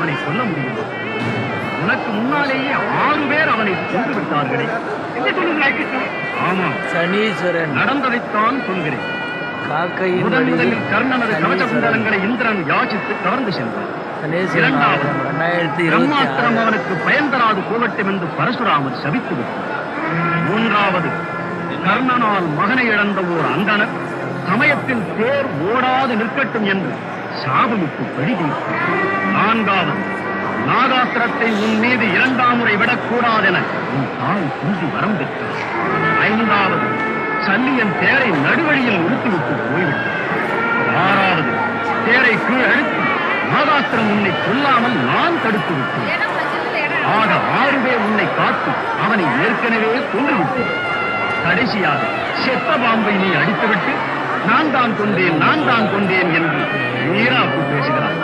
அவனை கொல்ல முடியுமா? உனக்கு முன்னாலேயே 6 பேர் அவனை கொண்டு விட்டார்களே. என்ன சொல்லுகிறாய் கிருஷ்ணா? ஆமாம், சனீஸ்வரன் நடந்ததைத்தான் சொல்கிறேன். முதலில் கர்ணனது கவச குண்டலங்களை இந்திரன் யாசித்து கவர்ந்து சென்றான். இரண்டாவது, பிரம்மாஸ்திரம் அவனுக்கு பயன் தராது போகட்டும் என்று பரசுராமர் சபித்து விட்டார். மூன்றாவது, கர்ணனால் மகனை இழந்த ஓர் அந்தனர் சமயத்தில் தேர் ஓடாது நிற்கட்டும் என்று சாபமிட்டு பழிதீர்த்தார். நான்காவது, நாகாஸ்திரத்தை உன் மீது 2ஆம் முறை விடக்கூடாதென உன் தாய் குந்தி வரம் பெற்றார். ஐந்தாவது, சல்லியன் தேரை நடுவழியில் உடுத்துவிட்டு போய்விட்டார். ஆறாவது, தேரை கீழ் அழுத்தி நாகாஸ்திரம் உன்னை கொல்லாமல் நான் தடுத்து விட்டேன். ஆக 6 பேர் உன்னை காத்து அவனை ஏற்கனவே கொன்றுவிட்டேன். கடைசியாக செத்த பாம்பை நீ அடித்துவிட்டு நான் தான் கொண்டேன் என்று வீராப்பு பேசுகிறான்.